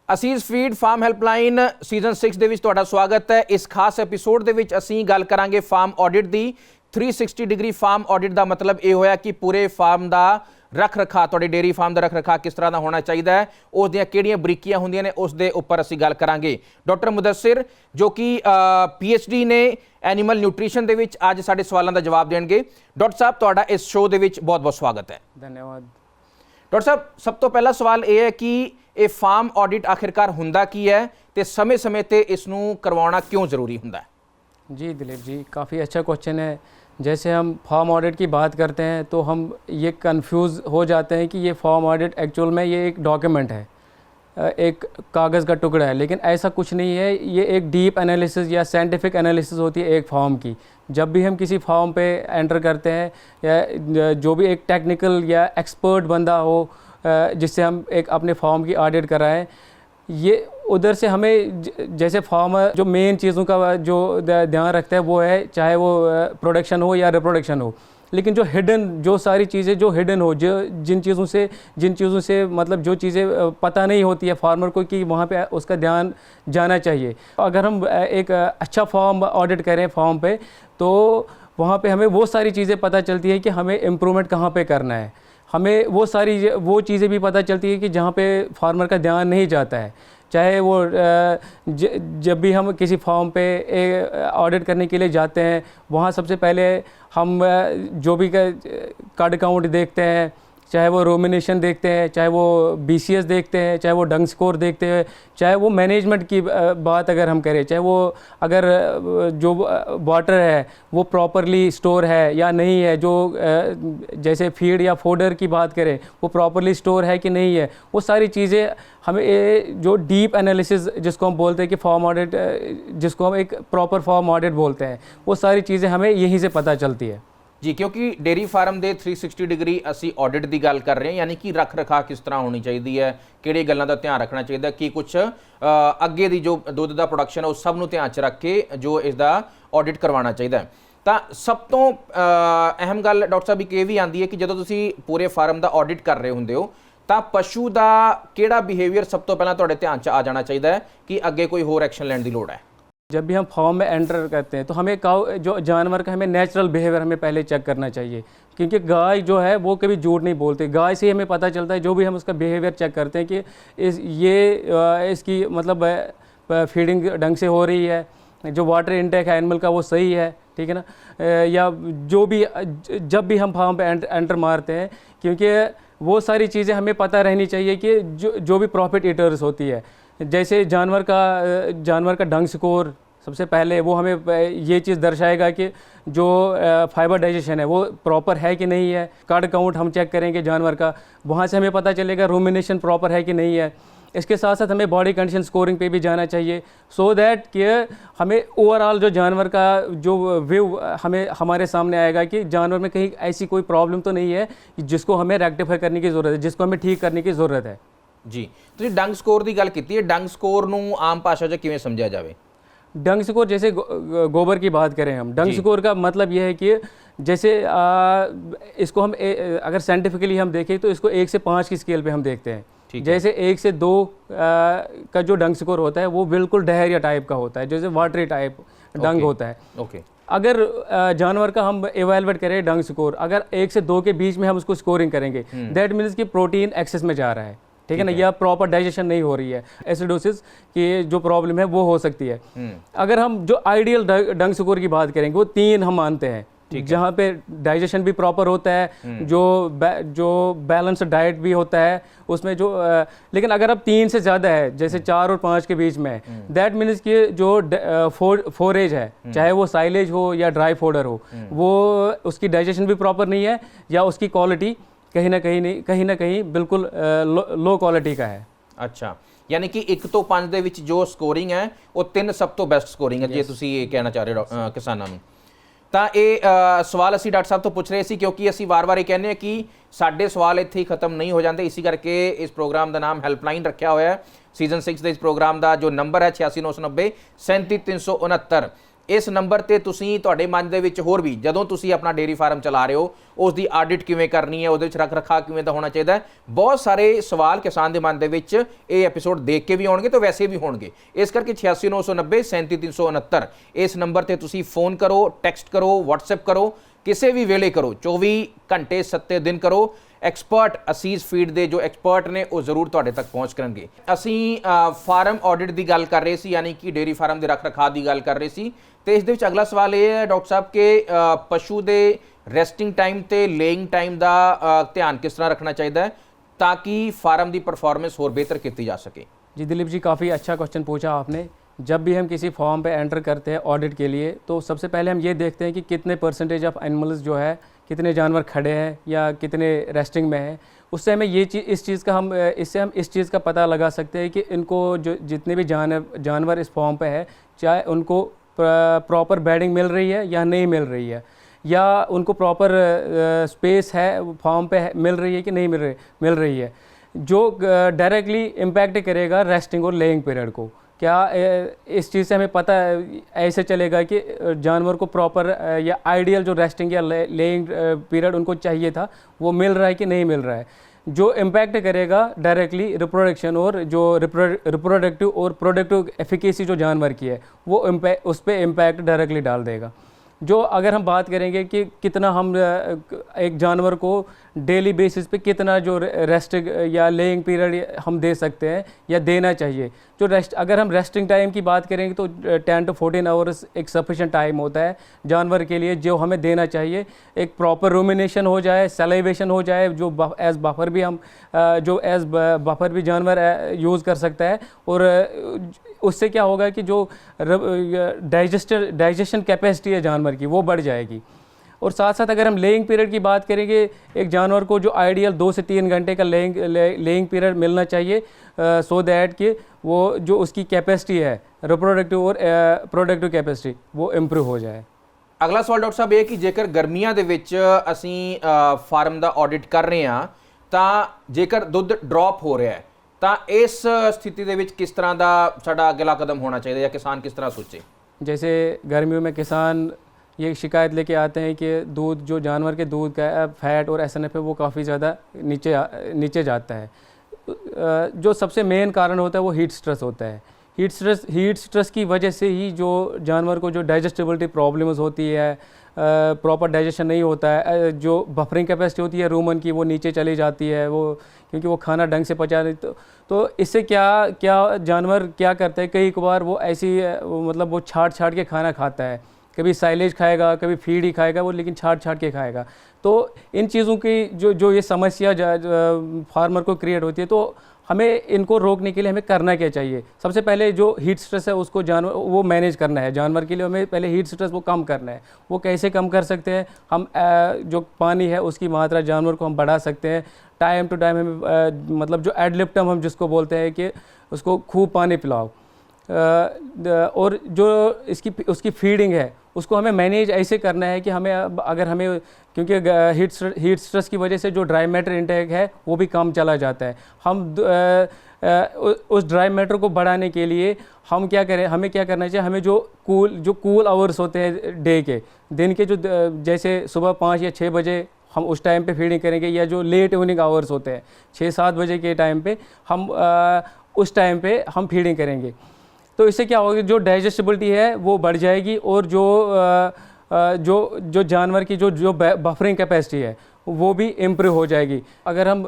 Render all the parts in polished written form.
ਅਸੀਸ feed farm helpline season 6 ਦੇ ਵਿੱਚ ਤੁਹਾਡਾ ਸਵਾਗਤ ਹੈ। ਇਸ ਖਾਸ ਐਪੀਸੋਡ ਦੇ ਵਿੱਚ ਅਸੀਂ ਗੱਲ ਕਰਾਂਗੇ ਫਾਰਮ ਆਡਿਟ ਦੀ। 360 ਡਿਗਰੀ ਫਾਰਮ ਆਡਿਟ ਦਾ ਮਤਲਬ ਇਹ ਹੋਇਆ ਕਿ ਪੂਰੇ ਫਾਰਮ ਦਾ रख रखा तुहाडे डेयरी फार्म का रख रखा किस तरह का होना चाहिए है, उस दियां किहड़ियां बरीकियां होंदियां ने उस दे उपर असीं गल करांगे। डॉक्टर मुदस्सिर जो कि PhD ने एनीमल न्यूट्रीशन दे विच अज साडे सवालों का जवाब देणगे। डॉक्टर साहब तुहाडा इस शो दे विच बहुत बहुत स्वागत है। धन्यवाद। डॉक्टर साहब सब तो पहला सवाल यह है कि ये फार्म ऑडिट आखिरकार हुंदा की है ते समय समय ते इसनूं करवाउणा क्यों जरूरी हुंदा है? जी दिलीप जी, काफ़ी अच्छा क्वेश्चन है। जैसे हम फार्म ऑडिट की बात करते हैं तो हम ये कंफ्यूज हो जाते हैं कि ये फार्म ऑडिट एक्चुअल में ये एक डॉक्यूमेंट है, एक कागज़ का टुकड़ा है, लेकिन ऐसा कुछ नहीं है। ये एक डीप एनालिसिस या साइंटिफिक एनालिसिस होती है एक फार्म की। जब भी हम किसी फार्म पे एंटर करते हैं या जो भी एक टेक्निकल या एक्सपर्ट बंदा हो जिससे हम एक अपने फार्म की ऑडिट कराएं, ये उधर से हमें जैसे फार्मर जो मेन चीज़ों का जो ध्यान रखता है वो है, चाहे वो प्रोडक्शन हो या रिप्रोडक्शन हो, लेकिन जो हिडन जो सारी चीज़ें जो हिडन हो, जो जिन चीज़ों से मतलब जो चीज़ें पता नहीं होती है फार्मर को कि वहाँ पे उसका ध्यान जाना चाहिए। अगर हम एक अच्छा फार्म ऑडिट करें फार्म पे तो वहाँ पे हमें वो सारी चीज़ें पता चलती है कि हमें इम्प्रूवमेंट कहाँ पे करना है। हमें वो चीज़ें भी पता चलती है कि जहाँ पे फार्मर का ध्यान नहीं जाता है। चाहे वो जब भी हम किसी फार्म पे ऑडिट करने के लिए जाते हैं, वहाँ सबसे पहले हम जो भी कार्ड काउंट देखते हैं, चाहे वो रोमिनेशन देखते हैं, चाहे वो BCS देखते हैं, चाहे वो डंग स्कोर देखते हैं, चाहे वो मैनेजमेंट की बात अगर हम करें, चाहे वो अगर जो वाटर है वो प्रॉपरली स्टोर है या नहीं है, जो जैसे फीड या फोडर की बात करें वो प्रॉपरली स्टोर है कि नहीं है, वो सारी चीज़ें हमें जो डीप एनालिसिस जिसको हम बोलते हैं कि फार्म ऑडिट, जिसको हम एक प्रॉपर फार्म ऑडिट बोलते हैं, वो सारी चीज़ें हमें यहीं से पता चलती है जी। क्योंकि डेयरी फार्म के 360 डिग्री असी ऑडिट की गल कर रहे हैं, यानी कि रख रखा किस तरह होनी चाहिए है, किहड़ी गल्लां दा ध्यान रखना चाहिए कि कुछ अगे की जो दुध का प्रोडक्शन है उस सब नूं ध्यान च रख के जो इसका ऑडिट करवाना चाहिए। तो सब तो अहम गल डॉक्टर साहब एक ये भी आती है कि जो तुसीं पूरे फार्म का ऑडिट कर रहे होंदे हो तो पशु का किहड़ा बिहेवियर सब तो पहला तुहाडे ध्यान च आ जाना चाहिए है कि अगे कोई होर एक्शन लैण दी लोड़ है? जब भी हम फार्म में एंटर करते हैं तो हमें जो जानवर का हमें नेचुरल बिहेवियर हमें पहले चेक करना चाहिए, क्योंकि गाय जो है वो कभी झूठ नहीं बोलती। गाय से ही हमें पता चलता है, जो भी हम उसका बिहेवियर चेक करते हैं कि इसकी मतलब फीडिंग ढंग से हो रही है, जो वाटर इनटेक है एनिमल का वो सही है, ठीक है ना, या जो भी जब भी हम फार्म पे एंटर मारते हैं, क्योंकि वो सारी चीज़ें हमें पता रहनी चाहिए कि जो भी प्रॉफिट ईटर्स होती है, जैसे जानवर का डंग स्कोर सबसे पहले वो हमें ये चीज़ दर्शाएगा कि जो फाइबर डाइजेशन है वो प्रॉपर है कि नहीं है। कार्ड काउंट हम चेक करेंगे जानवर का, वहाँ से हमें पता चलेगा रूमिनेशन प्रॉपर है कि नहीं है। इसके साथ साथ हमें बॉडी कंडीशन स्कोरिंग पे भी जाना चाहिए, सो दैट कि हमें ओवरऑल जो जानवर का जो व्यू हमें हमारे सामने आएगा कि जानवर में कहीं ऐसी कोई प्रॉब्लम तो नहीं है जिसको हमें रेक्टिफाई करने की ज़रूरत है, जिसको हमें ठीक करने की ज़रूरत है जी। तुसीं डंग स्कोर की गल की है, डंग स्कोर नूं आम भाषा च किवें समझिया जाए? डंग स्कोर जैसे गोबर की बात करें हम, डंग स्कोर का मतलब यह है कि जैसे इसको हम अगर साइंटिफिकली हम देखें तो इसको 1 से 5 की स्केल पे हम देखते हैं। जैसे 1 से 2 का जो डंग स्कोर होता है वो बिल्कुल डहेरिया टाइप का होता है, जैसे वाटरी टाइप डंग होता है। अगर जानवर का हम एवेलुएट करें डंग स्कोर, अगर 1 से 2 के बीच में हम उसको स्कोरिंग करेंगे, दैट मीन्स कि प्रोटीन एक्सेस में जा रहा है, ठीक है ना, या प्रॉपर डाइजेशन नहीं हो रही है, एसिडोसिस की जो प्रॉब्लम है वो हो सकती है। अगर हम जो आइडियल डंग स्कोर की बात करेंगे वो 3 हम मानते हैं, जहाँ पे डाइजेशन भी प्रॉपर होता है, जो बैलेंस डाइट भी होता है उसमें जो लेकिन अगर अब 3 से ज़्यादा है, जैसे 4 और 5 के बीच में, दैट मीन्स कि जो फोरेज है, चाहे वो साइलेज हो या ड्राई फोडर हो, वो उसकी डाइजेशन भी प्रॉपर नहीं है या उसकी क्वालिटी कहीं ना कहीं बिल्कुल लो क्वालिटी का है। अच्छा, यानी कि 1 ਤੋਂ 5 ਦੇ ਵਿੱਚ जो स्कोरिंग है वो 3 सब तो बेस्ट स्कोरिंग है, जे तुसीं ये कहना चाह रहे हो किसानों ਨੂੰ। ਤਾਂ ਇਹ ਸਵਾਲ ਅਸੀਂ ਡਾਕਟਰ ਸਾਹਿਬ ਤੋਂ ਪੁੱਛ ਰਹੇ ਸੀ ਕਿਉਂਕਿ ਅਸੀਂ ਵਾਰ-ਵਾਰ ਇਹ ਕਹਿੰਦੇ ਹਾਂ ਕਿ ਸਾਡੇ ਸਵਾਲ ਇੱਥੇ ਹੀ ਖਤਮ ਨਹੀਂ ਹੋ ਜਾਂਦੇ, ਇਸੇ ਕਰਕੇ ਇਸ ਪ੍ਰੋਗਰਾਮ ਦਾ ਨਾਮ ਹੈਲਪਲਾਈਨ ਰੱਖਿਆ ਹੋਇਆ ਹੈ। ਸੀਜ਼ਨ 6 ਦੇ ਇਸ ਪ੍ਰੋਗਰਾਮ ਦਾ ਜੋ ਨੰਬਰ ਹੈ 8690 37369। ਇਸ ਨੰਬਰ ਤੇ ਤੁਸੀਂ ਤੁਹਾਡੇ ਮਨ ਦੇ ਵਿੱਚ ਹੋਰ ਵੀ ਜਦੋਂ ਤੁਸੀਂ ਆਪਣਾ ਡੇਅਰੀ ਫਾਰਮ ਚਲਾ ਰਹੇ ਹੋ ਉਸ ਦੀ ਆਡਿਟ ਕਿਵੇਂ ਕਰਨੀ ਹੈ, ਉਹਦੇ ਵਿੱਚ ਰੱਖ ਰਖਾ ਕਿਵੇਂ ਦਾ ਹੋਣਾ ਚਾਹੀਦਾ ਹੈ, ਬਹੁਤ ਸਾਰੇ ਸਵਾਲ ਕਿਸਾਨ ਦੇ ਮਨ ਦੇ ਵਿੱਚ ਇਹ ਐਪੀਸੋਡ ਦੇਖ ਕੇ ਵੀ ਆਉਣਗੇ ਤੇ ਵੈਸੇ ਵੀ ਹੋਣਗੇ। ਇਸ ਕਰਕੇ 8690 37369 ਇਸ ਨੰਬਰ ਤੇ ਤੁਸੀਂ ਫੋਨ ਕਰੋ, ਟੈਕਸਟ ਕਰੋ, WhatsApp ਕਰੋ, ਕਿਸੇ ਵੀ ਵੇਲੇ ਕਰੋ, 24 ਘੰਟੇ 7 ਦਿਨ ਕਰੋ। ਐਕਸਪਰਟ ਅਸੀਸ ਫੀਡ ਦੇ ਜੋ ਐਕਸਪਰਟ ਨੇ ਉਹ ਜ਼ਰੂਰ ਤੁਹਾਡੇ ਤੱਕ ਪਹੁੰਚ ਕਰਨਗੇ। ਅਸੀਂ ਫਾਰਮ ਆਡਿਟ ਦੀ ਗੱਲ ਕਰ ਰਹੇ ਸੀ, ਯਾਨੀ ਕਿ ਡੇਅਰੀ ਫਾਰਮ ਦੇ ਰੱਖ ਰਖਾਅ ਦੀ ਗੱਲ ਕਰ ਰਹੇ ਸੀ, ਤੇ ਇਸ ਦੇ ਵਿੱਚ ਅਗਲਾ ਸਵਾਲ ਇਹ ਹੈ ਡਾਕਟਰ ਸਾਹਿਬ ਕਿ ਪਸ਼ੂ ਦੇ ਰੈਸਟਿੰਗ टाइम ਤੇ ਲੇਇੰਗ टाइम ਦਾ ਧਿਆਨ किस तरह रखना चाहिए ताकि फार्म की परफॉर्मेंस और बेहतर की जा सके। जी दिलीप जी, काफ़ी अच्छा क्वेश्चन पूछा आपने। जब भी हम किसी फॉर्म पे एंटर करते हैं ऑडिट के लिए, तो सबसे पहले हम ये देखते हैं कि कितने परसेंटेज ऑफ एनिमल्स जो है, कितने जानवर खड़े हैं या कितने रेस्टिंग में हैं। उससे हमें इससे हम इस चीज़ का पता लगा सकते हैं कि इनको जो जितने भी जानवर इस फॉर्म पे है, चाहे उनको प्रॉपर बेडिंग मिल रही है या नहीं मिल रही है, या उनको प्रॉपर स्पेस है फॉर्म पे मिल रही है कि नहीं मिल रही है, जो डायरेक्टली इम्पैक्ट करेगा रेस्टिंग और लेइंग पीरियड को। क्या इस चीज़ से हमें पता ऐसे चलेगा कि जानवर को प्रॉपर या आइडियल जो रेस्टिंग या लेइंग पीरियड उनको चाहिए था वो मिल रहा है कि नहीं मिल रहा है। जो इम्पैक्ट करेगा डायरेक्टली रिप्रोडक्शन और जो रिप्रोडक्टिव और प्रोडक्टिव एफिकेसी जो जानवर की है वो उस पर इम्पैक्ट डायरेक्टली डाल देगा। जो अगर हम बात करेंगे कि कितना हम एक जानवर को डेली बेसिस पे कितना जो रेस्टिंग या लेइंग पीरियड हम दे सकते हैं या देना चाहिए, जो अगर हम रेस्टिंग टाइम की बात करेंगे तो 10 to 14 आवर्स एक सफिशेंट टाइम होता है जानवर के लिए जो हमें देना चाहिए। एक प्रॉपर रूमिनेशन हो जाए, सलाइवेशन हो जाए, जो एज बफर भी हम जो एज बफर भी जानवर यूज़ कर सकता है, और उससे क्या होगा कि जो डाइजेशन कैपेसिटी है जानवर की वो बढ़ जाएगी। और साथ साथ अगर हम लेइंग पीरियड की बात करेंगे, एक जानवर को जो आइडियल 2 से 3 घंटे का लेइंग पीरियड मिलना चाहिए, सो दैट कि वो जो उसकी कैपेसिटी है रिप्रोडक्टिव और प्रोडक्टिव कैपेसिटी वो इंप्रूव हो जाए। अगला सवाल डॉक्टर साहब ये कि जेकर गर्मियां ਦੇ ਵਿੱਚ ਅਸੀਂ ਫਾਰਮ ਦਾ ਆਡਿਟ ਕਰ ਰਹੇ ਹਾਂ ਤਾਂ ਜੇਕਰ ਦੁੱਧ ਡ੍ਰੌਪ ਹੋ ਰਿਹਾ ਹੈ ਤਾਂ ਇਸ स्थिति ਦੇ ਵਿੱਚ किस तरह ਦਾ ਸਾਡਾ अगला कदम होना चाहिए या किसान किस तरह सोचे। जैसे गर्मियों में किसान ये शिकायत लेके आते हैं कि दूध जो जानवर के दूध का फैट और एसएनएफ है वो काफ़ी ज़्यादा नीचे जाता है। जो सबसे मेन कारण होता है वो हीट स्ट्रेस होता है। हीट स्ट्रेस की वजह से ही जो जानवर को जो डाइजेस्टिबिलिटी प्रॉब्लम्स होती है, प्रॉपर डाइजेशन नहीं होता है, जो बफरिंग कैपेसिटी होती है रूमन की वो नीचे चली जाती है, वो क्योंकि वो खाना ढंग से पचा नहीं। तो इससे क्या जानवर क्या करता है, कई बार वो ऐसी मतलब वो छाट के खाना खाता है, कभी साइलेज खाएगा, कभी फीड ही खाएगा वो, लेकिन छाट के खाएगा। तो इन चीज़ों की जो ये समस्या फार्मर को क्रिएट होती है, तो हमें इनको रोकने के लिए हमें करना क्या चाहिए। सबसे पहले जो हीट स्ट्रेस है उसको जानवर वो मैनेज करना है। जानवर के लिए हमें पहले हीट स्ट्रेस वो कम करना है। वो कैसे कम कर सकते हैं, हम जो पानी है उसकी मात्रा जानवर को हम बढ़ा सकते हैं। टाइम टू टाइम हमें मतलब जो एड लिप्टम हम जिसको बोलते हैं कि उसको खूब पानी पिलाओ, और जो उसकी फीडिंग है उसको हमें मैनेज ऐसे करना है कि हमें अगर हमें, क्योंकि हीट स्ट्रेस की वजह से जो ड्राई मैटर इंटेक है वो भी कम चला जाता है। हम उस ड्राई मैटर को बढ़ाने के लिए हम क्या करें, हमें क्या करना चाहिए, हमें जो कूल आवर्स होते हैं डे के, दिन के जो जैसे सुबह 5 या 6 बजे हम उस टाइम पे फीडिंग करेंगे, या जो लेट इवनिंग आवर्स होते हैं 6-7 बजे के टाइम पे हम उस टाइम पे हम फीडिंग करेंगे। तो इससे क्या होगा, जो डाइजेस्टिबिलिटी है वो बढ़ जाएगी, और जो जानवर की जो बफरिंग कैपेसिटी है वो भी इम्प्रूव हो जाएगी। अगर हम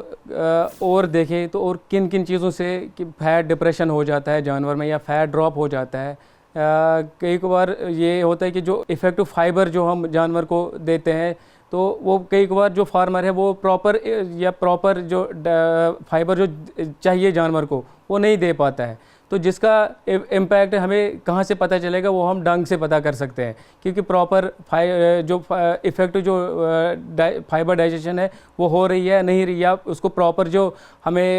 और देखें तो और किन किन चीज़ों से कि फैट डिप्रेशन हो जाता है जानवर में, या फैट ड्रॉप हो जाता है। कई बार ये होता है कि जो इफ़ेक्टिव फाइबर जो हम जानवर को देते हैं, तो वो कई बार जो फार्मर है वो प्रॉपर जो फाइबर जो चाहिए जानवर को वो नहीं दे पाता है। तो जिसका इम्पैक्ट हमें कहाँ से पता चलेगा, वो हम ढंग से पता कर सकते हैं, क्योंकि प्रॉपर जो इफ़ेक्टिव जो फाइबर डाइजेशन है वो हो रही है नहीं रही, या उसको प्रॉपर जो हमें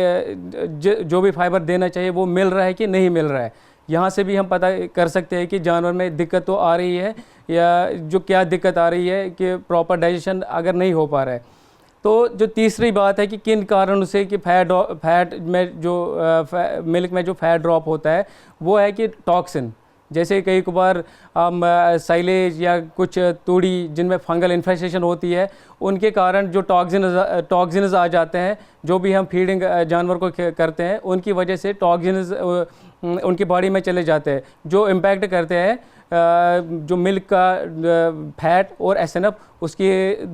जो भी फाइबर देना चाहिए वो मिल रहा है कि नहीं मिल रहा है। यहाँ से भी हम पता कर सकते हैं कि जानवर में दिक्कत तो आ रही है, या जो क्या दिक्कत आ रही है कि प्रॉपर डाइजेशन अगर नहीं हो पा रहा है। तो जो तीसरी बात है कि किन कारणों से कि फैट में जो मिल्क में जो फैट ड्रॉप होता है, वो है कि टॉक्सिन जैसे कई बार हम साइलेज या कुछ तूड़ी जिनमें फंगल इन्फेस्टेशन होती है, उनके कारण जो टॉक्सिन्स आ जाते हैं, जो भी हम फीडिंग जानवर को करते हैं उनकी वजह से टॉक्सिन्स उनकी बॉडी में चले जाते हैं, जो इम्पैक्ट करते हैं जो मिल्क का फैट और एसएनएफ, उसकी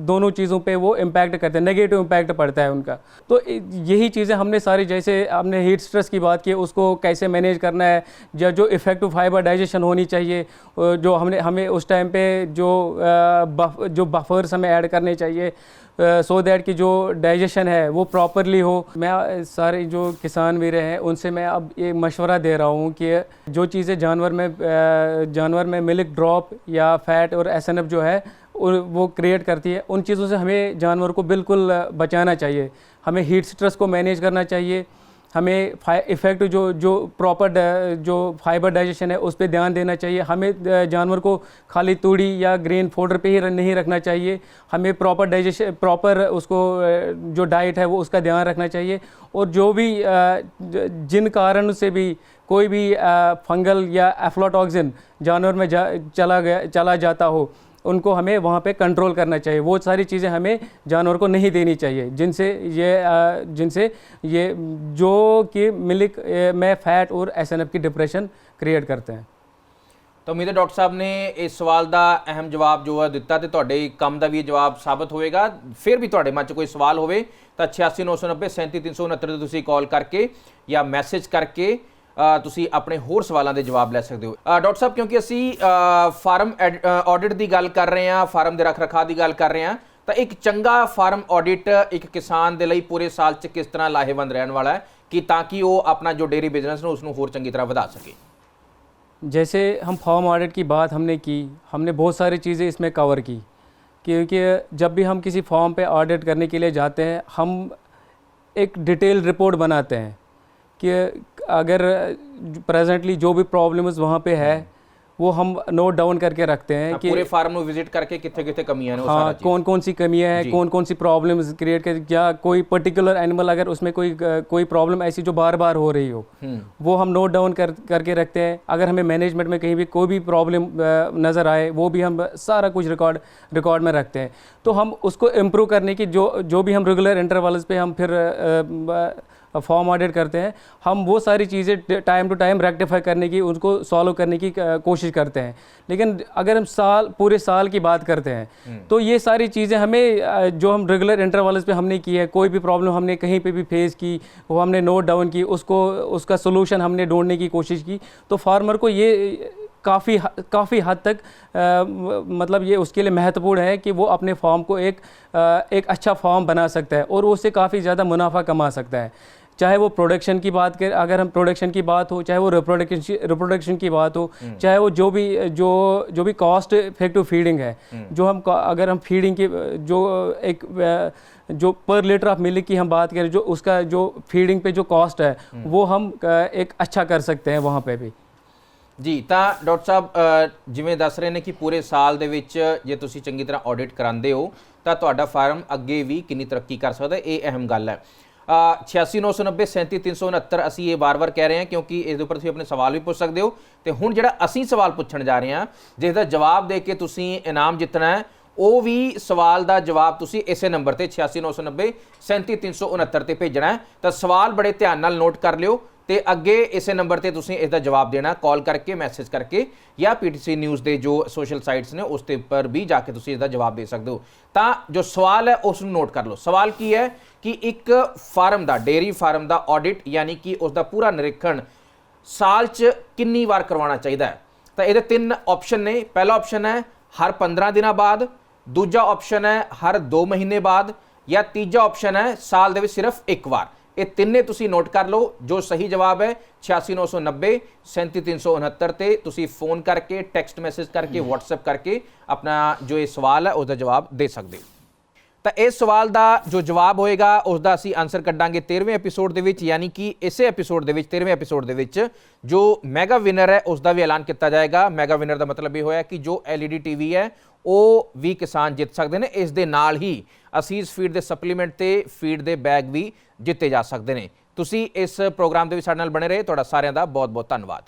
दोनों चीज़ों पे वो इम्पैक्ट करते हैं, नेगेटिव इम्पैक्ट पड़ता है उनका। तो यही चीज़ें हमने सारी, जैसे आपने हीट स्ट्रेस की बात की, उसको कैसे मैनेज करना है, या जो इफ़ेक्टिव फाइबर डाइजेशन होनी चाहिए, जो हमें उस टाइम पे जो बफर्स हमें ऐड करने चाहिए सो दैट कि जो डाइजेशन है वो प्रॉपरली हो। मैं सारे जो किसान भी रहे हैं उनसे मैं अब ये मशवरा दे रहा हूँ कि जो चीज़ें जानवर में मिल्क ड्रॉप या फैट और एसएनएफ जो है वो क्रिएट करती है, उन चीज़ों से हमें जानवर को बिल्कुल बचाना चाहिए। हमें हीट स्ट्रेस को मैनेज करना चाहिए, हमें इफ़ेक्ट जो प्रॉपर जो फाइबर डाइजेशन है उस पर ध्यान देना चाहिए। हमें जानवर को खाली तूड़ी या ग्रेन फोडर पे ही नहीं रखना चाहिए, हमें प्रॉपर उसको जो डाइट है वो उसका ध्यान रखना चाहिए। और जो भी जिन कारण से भी कोई भी फंगल या एफ्लाटॉक्सिन जानवर में चला जाता हो, उनको हमें वहाँ पे कंट्रोल करना चाहिए। वो सारी चीज़ें हमें जानवर को नहीं देनी चाहिए जिनसे ये जो कि मिल्क में फैट और एसएनएफ की डिप्रेशन क्रिएट करते हैं। तो उम्मीद है डॉक्टर साहब ने इस सवाल का अहम जवाब जो है दिता, तो तुहाडे काम का भी जवाब साबित होएगा। फिर भी तुहाडे मन च कोई सवाल होवे तो 86 990 37 369 ते तुसीं कॉल करके या मैसेज करके ਤੁਸੀਂ ਆਪਣੇ ਹੋਰ ਸਵਾਲਾਂ ਦੇ ਜਵਾਬ ਲੈ ਸਕਦੇ ਹੋ। ਡਾਕਟਰ ਸਾਹਿਬ, ਕਿਉਂਕਿ ਅਸੀਂ ਫਾਰਮ ਆਡਿਟ ਦੀ ਗੱਲ ਕਰ ਰਹੇ ਹਾਂ, ਫਾਰਮ ਦੇ ਰੱਖ ਰਖਾਅ ਦੀ ਗੱਲ ਕਰ ਰਹੇ ਹਾਂ, ਤਾਂ ਇੱਕ ਚੰਗਾ ਫਾਰਮ ਆਡਿਟ ਇੱਕ ਕਿਸਾਨ ਦੇ ਲਈ ਪੂਰੇ ਸਾਲ 'ਚ ਕਿਸ ਤਰ੍ਹਾਂ ਲਾਹੇਵੰਦ ਰਹਿਣ ਵਾਲਾ ਹੈ ਕਿ ਤਾਂ ਕਿ ਉਹ ਆਪਣਾ ਜੋ डेयरी बिजनेस है उसको और चंगी तरह बढ़ा सके। जैसे हम फार्म ऑडिट की बात हमने की, हमने बहुत सारी चीज़ें इसमें कवर की, क्योंकि जब भी हम किसी फॉर्म पे ऑडिट करने के लिए जाते हैं हम एक डिटेल रिपोर्ट बनाते हैं कि अगर प्रेजेंटली जो भी प्रॉब्लम्स वहाँ पे है वो हम नोट डाउन करके रखते हैं कि पूरे फार्म में विजिट करके कितने कमियां हैं, हाँ, कौन कौन सी कमियां हैं, कौन कौन सी प्रॉब्लम्स क्रिएट कर, या कोई पर्टिकुलर एनिमल अगर उसमें कोई प्रॉब्लम ऐसी जो बार बार हो रही हो वो हम नोट डाउन करके रखते हैं। अगर हमें मैनेजमेंट में कहीं भी कोई भी प्रॉब्लम नज़र आए वो भी हम सारा कुछ रिकॉर्ड में रखते हैं। तो हम उसको इम्प्रूव करने की जो भी हम रेगुलर इंटरवल्स पे हम फिर फॉर्म ऑडिट करते हैं, हम वो सारी चीज़ें टाइम टू टाइम रेक्टिफाई करने की, उनको सॉल्व करने की कोशिश करते हैं। लेकिन अगर हम पूरे साल की बात करते हैं तो ये सारी चीज़ें हमें जो हम रेगुलर इंटरवल्स पे हमने की है, कोई भी प्रॉब्लम हमने कहीं पे भी फेस की वो हमने नोट डाउन की, उसका सोल्यूशन हमने ढूंढने की कोशिश की, तो फार्मर को ये काफ़ी हद तक मतलब ये उसके लिए महत्वपूर्ण है कि वो अपने फार्म को एक अच्छा फार्म बना सकता है और उससे काफ़ी ज़्यादा मुनाफा कमा सकता है। चाहे वो प्रोडक्शन की बात करें, अगर हम प्रोडक्शन की बात हो, चाहे वो रिप्रोडक्शन की बात हो, चाहे वो जो भी कॉस्ट इफेक्टिव फीडिंग है, जो हम अगर हम फीडिंग की जो पर लीटर ऑफ मिल्क की हम बात करें, जो उसका जो फीडिंग पे जो कॉस्ट है वो हम एक अच्छा कर सकते हैं वहाँ पे भी। जी, तो डॉक्टर साहब जिवें दस रहे हैं कि पूरे साल दे विच जे तुसीं चंगी तरह ऑडिट करांदे हो तो तुहाडा फार्म अगे भी कितनी तरक्की कर सकदा है, ये अहम गल है। 86 990 37 369 ਅਸੀਂ ਇਹ ਬਾਰ-ਬਾਰ ਕਹਿ ਰਹੇ ਹਾਂ क्योंकि ਇਸ ਦੇ ਉੱਪਰ ਤੁਸੀਂ ਆਪਣੇ ਸਵਾਲ ਵੀ ਪੁੱਛ ਸਕਦੇ ਹੋ। ਤੇ ਹੁਣ ਜਿਹੜਾ ਅਸੀਂ ਸਵਾਲ ਪੁੱਛਣ ਜਾ ਰਹੇ ਹਾਂ ਜਿਸ ਦਾ ਜਵਾਬ ਦੇ ਕੇ ਤੁਸੀਂ ਇਨਾਮ ਜਿੱਤਣਾ ਹੈ, ਉਹ ਵੀ ਸਵਾਲ ਦਾ ਜਵਾਬ ਤੁਸੀਂ ਇਸੇ ਨੰਬਰ ਤੇ 86 990 37 369 ਤੇ ਭੇਜਣਾ ਹੈ। ਤਾਂ ਸਵਾਲ ਬੜੇ ਧਿਆਨ ਨਾਲ ਨੋਟ ਕਰ ਲਿਓ ਤੇ ਅੱਗੇ ਇਸੇ ਨੰਬਰ ਤੇ ਤੁਸੀਂ ਇਸ ਦਾ ਜਵਾਬ ਦੇਣਾ, ਕਾਲ ਕਰਕੇ, ਮੈਸੇਜ ਕਰਕੇ ਜਾਂ ਪੀਟੀਸੀ ਨਿਊਜ਼ ਦੇ ਜੋ ਸੋਸ਼ਲ ਸਾਈਟਸ ਨੇ ਉਸ ਤੇ ਉੱਪਰ ਵੀ ਜਾ ਕੇ ਤੁਸੀਂ ਇਸ ਦਾ ਜਵਾਬ ਦੇ ਸਕਦੇ ਹੋ। ਤਾਂ ਜੋ ਸਵਾਲ ਹੈ ਉਸ ਨੂੰ ਨੋਟ ਕਰ ਲਓ। ਸਵਾਲ ਕੀ ਹੈ ਕਿ ਇੱਕ ਫਾਰਮ ਦਾ, ਡੇਅਰੀ ਫਾਰਮ ਦਾ ਆਡਿਟ ਯਾਨੀ ਕਿ ਉਸ ਦਾ ਪੂਰਾ ਨਿਰੀਖਣ ਸਾਲ 'ਚ ਕਿੰਨੀ ਵਾਰ ਕਰਵਾਉਣਾ ਚਾਹੀਦਾ ਹੈ। ਤਾਂ ਇਹਦੇ ਤਿੰਨ ਆਪਸ਼ਨ ਨੇ। ਪਹਿਲਾ ਆਪਸ਼ਨ ਹੈ ਹਰ 15 ਦਿਨਾਂ ਬਾਅਦ, ਦੂਜਾ ਆਪਸ਼ਨ ਹੈ ਹਰ 2 ਮਹੀਨੇ ਬਾਅਦ, ਜਾਂ ਤੀਜਾ ਆਪਸ਼ਨ ਹੈ ਸਾਲ ਦੇ ਵਿੱਚ ਸਿਰਫ ਇੱਕ ਵਾਰ। ये तिन्ने तुसी नोट कर लो। जो सही जवाब है 86 990 37 369 ते तुसी फोन करके, टैक्सट मैसेज करके, व्हाट्सएप करके अपना जो ये सवाल है उसका जवाब दे सकते हो। तो इस सवाल का जो जवाब होएगा उसका असी आंसर कड्डांगे 13वें एपीसोड दे विच, यानी कि इसे एपीसोड दे विच 13वें एपीसोड दे विच जो मैगा विनर है उसका भी ऐलान किया जाएगा। मैगा विनर का मतलब ये होया कि जो LED TV है ਉਹ ਵੀ ਕਿਸਾਨ ਜਿੱਤ ਸਕਦੇ ਨੇ। ਇਸ ਦੇ ਨਾਲ ਹੀ ਅਸੀਸ ਫੀਡ ਦੇ ਸਪਲੀਮੈਂਟ ਤੇ ਫੀਡ ਦੇ ਬੈਗ ਵੀ ਜਿੱਤੇ ਜਾ ਸਕਦੇ ਨੇ। ਤੁਸੀਂ ਇਸ ਪ੍ਰੋਗਰਾਮ ਦੇ ਵਿੱਚ ਸਾਡੇ ਨਾਲ ਬਣੇ ਰਹੇ, ਤੁਹਾਡਾ ਸਾਰਿਆਂ ਦਾ ਬਹੁਤ ਬਹੁਤ ਧੰਨਵਾਦ।